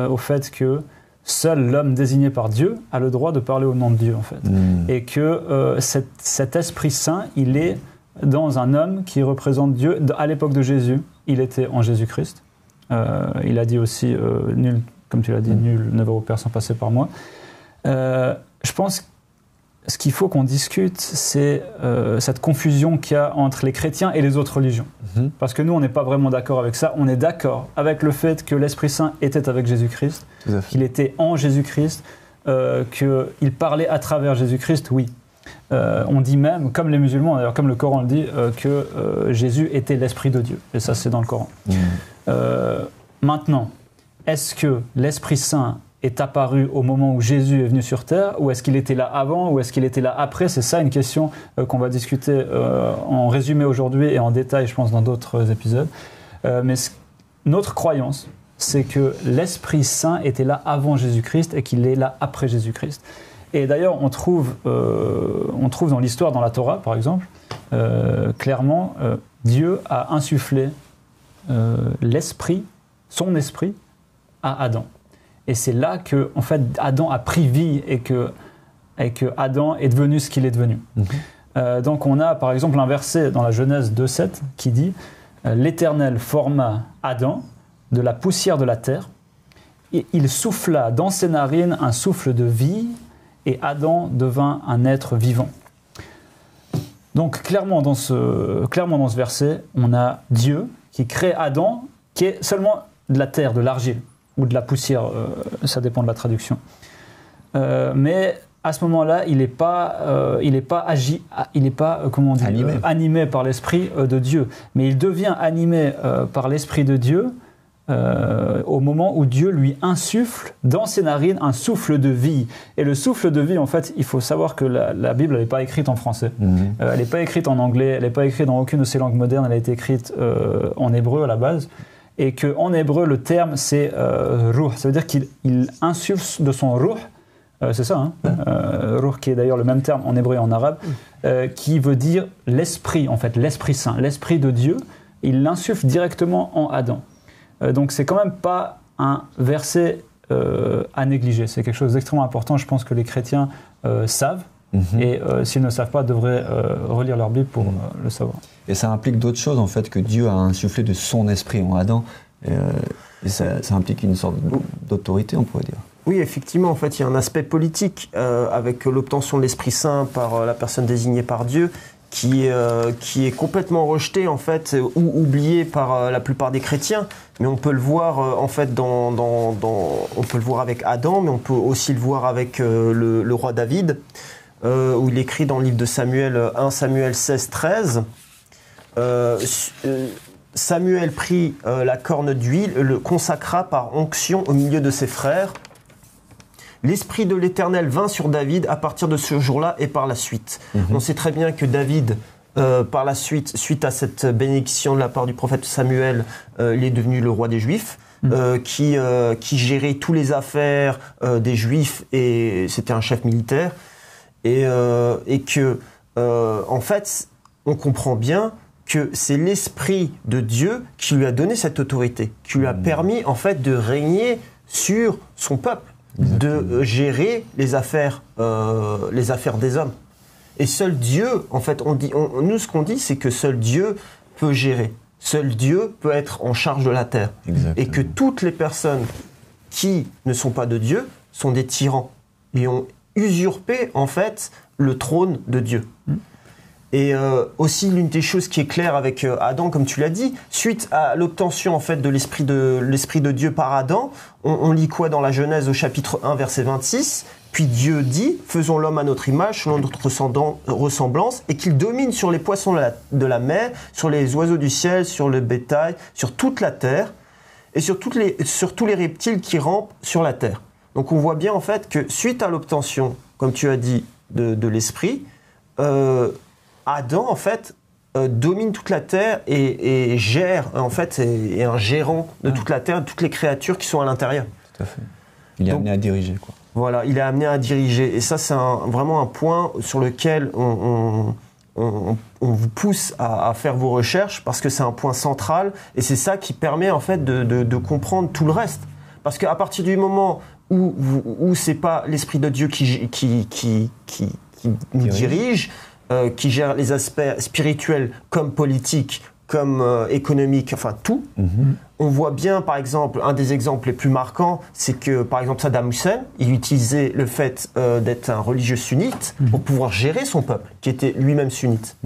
Speaker 3: au fait que seul l'homme désigné par Dieu a le droit de parler au nom de Dieu, en fait. Et que cet Esprit Saint, il est dans un homme qui représente Dieu. À l'époque de Jésus, il était en Jésus-Christ. Il a dit aussi, nul, comme tu l'as dit, nul ne va au Père sans passer par moi. Je pense ce qu'il faut qu'on discute, c'est cette confusion qu'il y a entre les chrétiens et les autres religions. Parce que nous, on n'est pas vraiment d'accord avec ça. On est d'accord avec le fait que l'Esprit Saint était avec Jésus-Christ, qu'il était en Jésus-Christ, qu'il parlait à travers Jésus-Christ, oui. On dit même, comme les musulmans, d'ailleurs, comme le Coran le dit, que Jésus était l'Esprit de Dieu. Et ça, c'est dans le Coran. Maintenant, est-ce que l'Esprit Saint est apparu au moment où Jésus est venu sur terre, ou est-ce qu'il était là avant, ou est-ce qu'il était là après? C'est ça une question qu'on va discuter en résumé aujourd'hui et en détail, je pense, dans d'autres épisodes. Mais notre croyance, c'est que l'Esprit Saint était là avant Jésus-Christ et qu'il est là après Jésus-Christ. Et d'ailleurs, on trouve dans l'histoire, dans la Torah, par exemple, clairement, Dieu a insufflé l'esprit, son esprit, à Adam. Et c'est là que, en fait, Adam a pris vie et que Adam est devenu ce qu'il est devenu. Donc on a, par exemple, un verset dans la Genèse 2:7 qui dit « L'Éternel forma Adam de la poussière de la terre, et il souffla dans ses narines un souffle de vie, et Adam devint un être vivant. » Donc clairement dans ce verset, on a Dieu qui crée Adam, qui est seulement de la terre, de l'argile, ou de la poussière, ça dépend de la traduction. Mais à ce moment-là, il n'est pas animé par l'Esprit de Dieu. Mais il devient animé par l'Esprit de Dieu au moment où Dieu lui insuffle dans ses narines un souffle de vie. Et le souffle de vie, en fait, il faut savoir que la Bible n'est pas écrite en français. Elle n'est pas écrite en anglais, elle n'est pas écrite dans aucune de ces langues modernes, elle a été écrite en hébreu à la base. Et qu'en hébreu, le terme, c'est ruh. Ça veut dire qu'il insuffle de son ruh, c'est ça, hein, ruh, qui est d'ailleurs le même terme en hébreu et en arabe, qui veut dire l'esprit, en fait, l'Esprit Saint, l'Esprit de Dieu. Il l'insuffle directement en Adam. Donc c'est quand même pas un verset à négliger. C'est quelque chose d'extrêmement important. Je pense que les chrétiens savent. Et s'ils ne savent pas, devraient relire leur Bible pour le savoir.
Speaker 1: Et ça implique d'autres choses, en fait, que Dieu a insufflé de son esprit en Adam. Et ça implique une sorte d'autorité, on pourrait dire.
Speaker 2: Oui, effectivement, en fait, il y a un aspect politique avec l'obtention de l'Esprit Saint par la personne désignée par Dieu qui est complètement rejeté, en fait, ou oublié par la plupart des chrétiens. Mais on peut le voir, en fait, on peut le voir avec Adam, mais on peut aussi le voir avec le roi David, où il écrit dans le livre de Samuel, 1 Samuel 16, 13, Samuel prit la corne d'huile, le consacra par onction au milieu de ses frères. L'Esprit de l'Éternel vint sur David à partir de ce jour-là et par la suite. On sait très bien que David, par la suite, suite à cette bénédiction de la part du prophète Samuel, il est devenu le roi des Juifs. Qui gérait toutes les affaires des Juifs, et c'était un chef militaire. Et que, en fait, on comprend bien que c'est l'Esprit de Dieu qui lui a donné cette autorité, qui lui a permis, en fait, de régner sur son peuple, de gérer les affaires des hommes. Et seul Dieu, en fait, nous, ce qu'on dit, c'est que seul Dieu peut gérer. Seul Dieu peut être en charge de la terre. Exactement. Et que toutes les personnes qui ne sont pas de Dieu sont des tyrans et ont usurpé, en fait, le trône de Dieu. Et aussi, l'une des choses qui est claire avec Adam, comme tu l'as dit, suite à l'obtention, en fait, de l'Esprit de Dieu par Adam, on lit quoi dans la Genèse au chapitre 1, verset 26 ? Puis Dieu dit, faisons l'homme à notre image, selon notre ressemblance, et qu'il domine sur les poissons de la mer, sur les oiseaux du ciel, sur le bétail, sur toute la terre, et sur tous les reptiles qui rampent sur la terre. Donc on voit bien, en fait, que suite à l'obtention, comme tu as dit, de l'esprit, Adam, en fait, domine toute la terre et gère, en fait, est un gérant de toute la terre, de toutes les créatures qui sont à l'intérieur.
Speaker 1: Tout à fait. Il est amené à diriger, quoi.
Speaker 2: Voilà, il est amené à diriger. Et ça, c'est vraiment un point sur lequel on vous pousse à faire vos recherches, parce que c'est un point central, et c'est ça qui permet, en fait, de comprendre tout le reste. Parce qu'à partir du moment où c'est pas l'Esprit de Dieu qui nous dirige, qui gère les aspects spirituels comme politiques, comme économiques, enfin tout. On voit bien, par exemple, un des exemples les plus marquants, c'est que, par exemple, Saddam Hussein, il utilisait le fait d'être un religieux sunnite pour pouvoir gérer son peuple, qui était lui-même sunnite.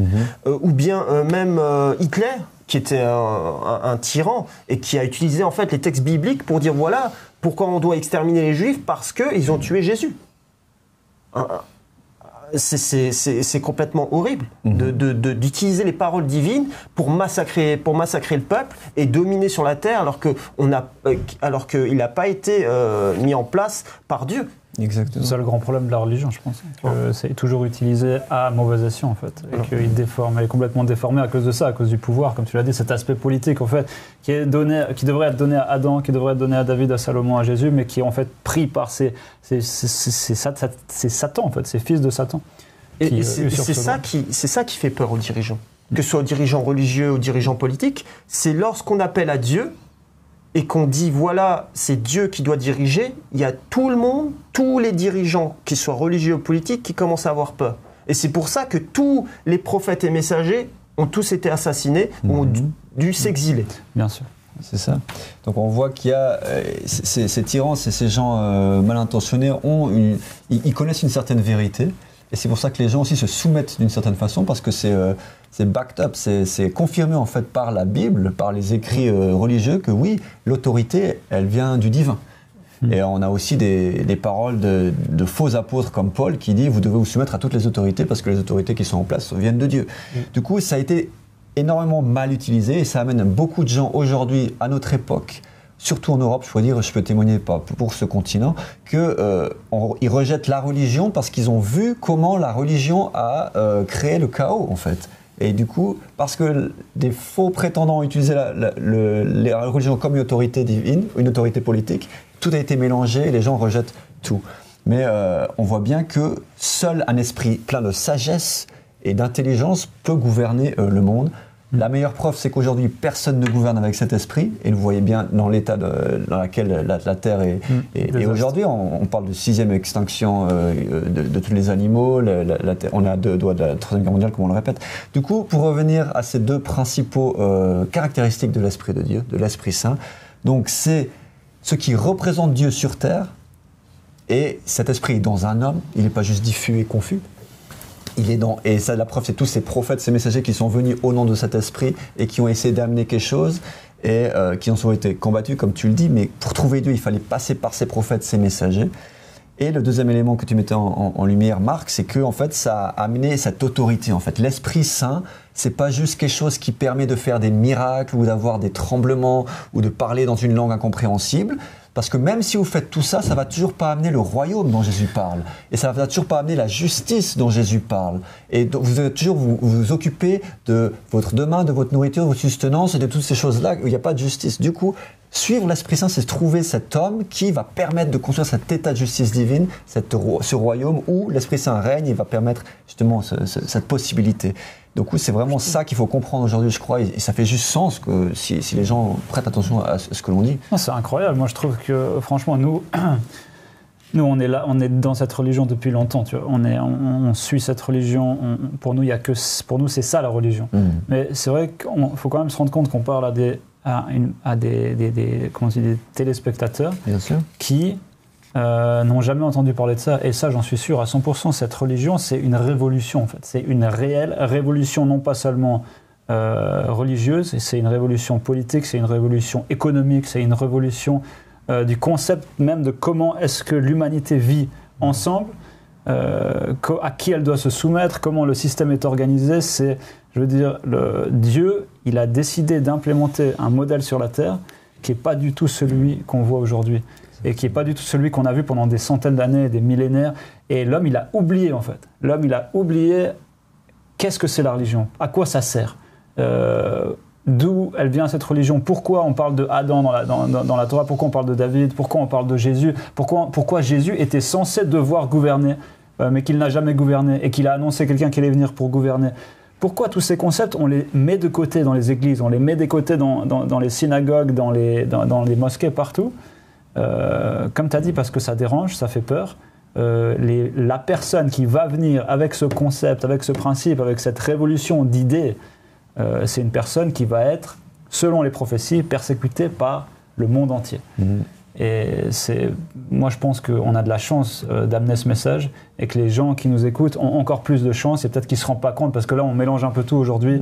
Speaker 2: Ou bien même Hitler, qui était un tyran, et qui a utilisé, en fait, les textes bibliques pour dire, voilà, pourquoi on doit exterminer les Juifs, parce qu'ils ont tué Jésus. C'est complètement horrible d'utiliser les paroles divines pour massacrer le peuple et dominer sur la terre alors qu'il n'a pas été mis en place par Dieu.
Speaker 1: Exactement.
Speaker 3: C'est ça le grand problème de la religion, je pense. C'est toujours utilisé à mauvaise escient, en fait. Et qu'il elle est complètement déformée à cause de ça, à cause du pouvoir, comme tu l'as dit, cet aspect politique, en fait, qui devrait être donné à Adam, qui devrait être donné à David, à Salomon, à Jésus, mais qui est en fait pris par c'est Satan, en fait, c'est fils de Satan.
Speaker 2: Et c'est ça qui fait peur aux dirigeants. Que ce soit aux dirigeants religieux, aux dirigeants politiques, c'est lorsqu'on appelle à Dieu et qu'on dit, voilà, c'est Dieu qui doit diriger, il y a tout le monde, tous les dirigeants, qu'ils soient religieux ou politiques, qui commencent à avoir peur. Et c'est pour ça que tous les prophètes et messagers ont tous été assassinés, ont dû s'exiler.
Speaker 3: Bien sûr.
Speaker 1: C'est ça. Donc on voit qu'il y a ces tyrans, ces gens mal intentionnés, ils connaissent une certaine vérité. Et c'est pour ça que les gens aussi se soumettent d'une certaine façon, parce que c'est backed up, c'est confirmé en fait par la Bible, par les écrits religieux, que oui, l'autorité, elle vient du divin. Et on a aussi des paroles de faux apôtres comme Paul qui dit « Vous devez vous soumettre à toutes les autorités parce que les autorités qui sont en place viennent de Dieu ». Du coup, ça a été énormément mal utilisé et ça amène beaucoup de gens aujourd'hui, à notre époque, surtout en Europe, je peux témoigner pour ce continent, qu'ils rejettent la religion parce qu'ils ont vu comment la religion a créé le chaos, en fait. Et du coup, parce que des faux prétendants ont utilisé la religion comme une autorité divine, une autorité politique, tout a été mélangé et les gens rejettent tout. Mais on voit bien que seul un esprit plein de sagesse et d'intelligence peut gouverner le monde. La meilleure preuve, c'est qu'aujourd'hui, personne ne gouverne avec cet esprit. Et vous voyez bien dans l'état dans lequel la Terre est. Et aujourd'hui, on parle de 6e extinction de tous les animaux. La Terre, on est à 2 doigts de la 3e guerre mondiale, comme on le répète. Du coup, pour revenir à ces 2 principaux caractéristiques de l'Esprit de Dieu, de l'Esprit Saint, donc c'est ce qui représente Dieu sur Terre. Et cet esprit est dans un homme, il n'est pas juste diffus et confus. Il est dans, et ça, la preuve, c'est tous ces prophètes, ces messagers qui sont venus au nom de cet esprit et qui ont essayé d'amener quelque chose et qui en ont été combattus, comme tu le dis. Mais pour trouver Dieu, il fallait passer par ces prophètes, ces messagers. Et le deuxième élément que tu mettais en lumière, Marc, c'est que en fait, ça a amené cette autorité. En fait, l'Esprit Saint, c'est pas juste quelque chose qui permet de faire des miracles ou d'avoir des tremblements ou de parler dans une langue incompréhensible. Parce que même si vous faites tout ça, ça va toujours pas amener le royaume dont Jésus parle. Et ça va toujours pas amener la justice dont Jésus parle. Et donc vous devez toujours vous occuper de votre demain, de votre nourriture, de votre sustenance et de toutes ces choses-là où il n'y a pas de justice. Du coup, suivre l'Esprit Saint, c'est trouver cet homme qui va permettre de construire cet état de justice divine, ce royaume où l'Esprit Saint règne et va permettre justement cette possibilité. Donc oui, c'est vraiment ça qu'il faut comprendre aujourd'hui, je crois, et ça fait juste sens que si les gens prêtent attention à ce que l'on dit.
Speaker 3: C'est incroyable. Moi, je trouve que, franchement, nous, on est là, on est dans cette religion depuis longtemps. Tu vois. On suit cette religion. Pour nous, c'est ça la religion. Mais c'est vrai qu'il faut quand même se rendre compte qu'on parle à des téléspectateurs qui n'ont jamais entendu parler de ça. Et ça, j'en suis sûr à 100%. Cette religion, c'est une révolution, en fait. C'est une réelle révolution, non pas seulement religieuse, c'est une révolution politique, c'est une révolution économique, c'est une révolution du concept même de comment est-ce que l'humanité vit ensemble, à qui elle doit se soumettre, comment le système est organisé. C'est, je veux dire, Dieu, il a décidé d'implémenter un modèle sur la Terre qui n'est pas du tout celui qu'on voit aujourd'hui. Et qui n'est pas du tout celui qu'on a vu pendant des centaines d'années, des millénaires. Et l'homme, il a oublié, en fait. L'homme, il a oublié qu'est-ce que c'est la religion, à quoi ça sert, d'où elle vient cette religion, pourquoi on parle de Adam dans la Torah, pourquoi on parle de David, pourquoi on parle de Jésus, pourquoi Jésus était censé devoir gouverner, mais qu'il n'a jamais gouverné, et qu'il a annoncé quelqu'un qui allait venir pour gouverner. Pourquoi tous ces concepts, on les met de côté dans les églises, on les met de côté dans les synagogues, dans les mosquées, partout. Comme tu as dit, parce que ça dérange, ça fait peur. La personne qui va venir avec ce concept, avec ce principe, avec cette révolution d'idées, c'est une personne qui va être, selon les prophéties, persécutée par le monde entier. Et moi, je pense qu'on a de la chance d'amener ce message et que les gens qui nous écoutent ont encore plus de chance et peut-être qu'ils ne se rendent pas compte parce que là, on mélange un peu tout aujourd'hui.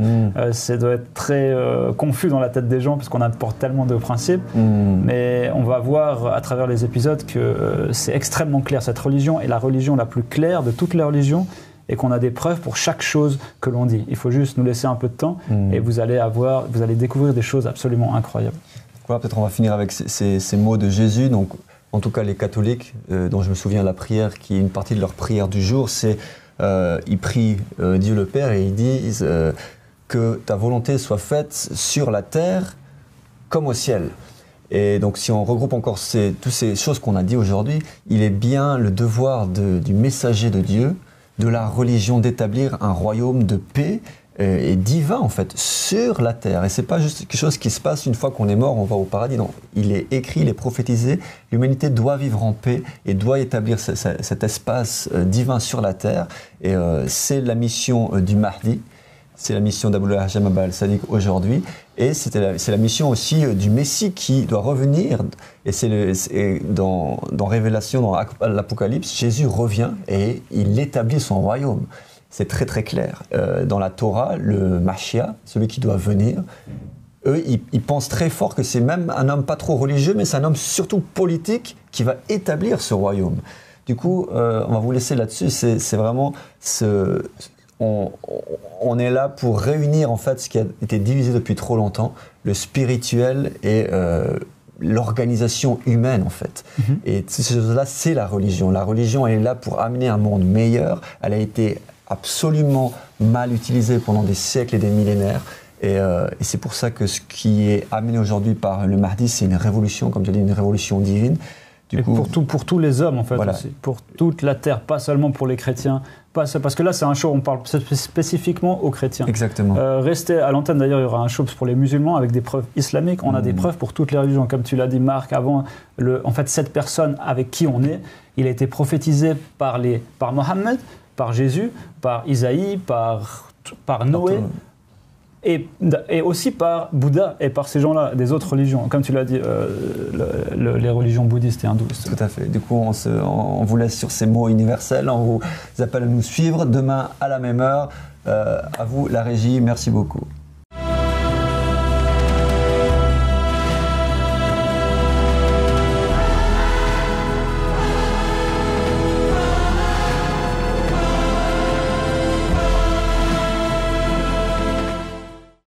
Speaker 3: Ça doit être très confus dans la tête des gens parce qu'on apporte tellement de principes. Mais on va voir à travers les épisodes que c'est extrêmement clair. Cette religion est la religion la plus claire de toutes les religions et qu'on a des preuves pour chaque chose que l'on dit. Il faut juste nous laisser un peu de temps et vous allez découvrir des choses absolument incroyables.
Speaker 1: Voilà, peut-être on va finir avec ces mots de Jésus. Donc, en tout cas, les catholiques, dont je me souviens la prière, qui est une partie de leur prière du jour, c'est ils prient Dieu le Père et ils disent que ta volonté soit faite sur la terre comme au ciel. Et donc, si on regroupe encore toutes ces choses qu'on a dit aujourd'hui, il est bien le devoir du messager de Dieu, de la religion, d'établir un royaume de paix et divin en fait sur la terre. Et c'est pas juste quelque chose qui se passe une fois qu'on est mort, on va au paradis. Non, il est écrit, il est prophétisé. L'humanité doit vivre en paix et doit établir cet espace divin sur la terre. Et c'est la mission du Mahdi. C'est la mission d'Aboul Hajjam Abba al-Sadiq aujourd'hui. Et c'est la mission aussi du Messie qui doit revenir. Et dans Révélation, dans l'Apocalypse, Jésus revient et il établit son royaume. C'est très très clair. Dans la Torah, le Mashiach, celui qui doit venir, eux, ils pensent très fort que c'est même un homme pas trop religieux, mais c'est un homme surtout politique qui va établir ce royaume. Du coup, on va vous laisser là-dessus. C'est vraiment on est là pour réunir en fait ce qui a été divisé depuis trop longtemps, le spirituel et l'organisation humaine en fait. Et ces choses-là, c'est la religion. La religion, elle est là pour amener un monde meilleur. Elle a été absolument mal utilisée pendant des siècles et des millénaires. Et c'est pour ça que ce qui est amené aujourd'hui par le Mahdi, c'est une révolution, comme tu as dit, une révolution divine.
Speaker 3: Et
Speaker 1: coup,
Speaker 3: pour tous les hommes, en fait,
Speaker 1: voilà.
Speaker 3: aussi. Pour toute la terre, pas seulement pour les chrétiens. Parce que là, c'est un show, on parle spécifiquement aux chrétiens.
Speaker 1: Exactement.
Speaker 3: Restez à l'antenne, d'ailleurs, il y aura un show pour les musulmans avec des preuves islamiques. On a des preuves pour toutes les religions. Comme tu l'as dit, Marc, avant, en fait, cette personne avec qui on est, il a été prophétisé par Mohammed, par Jésus, par Isaïe, par Noé. Et aussi par Bouddha et par ces gens-là, des autres religions, comme tu l'as dit, les religions bouddhistes et hindouistes.
Speaker 1: Tout à fait. Du coup, on vous laisse sur ces mots universels. On vous appelle à nous suivre demain à la même heure. À vous, la régie. Merci beaucoup.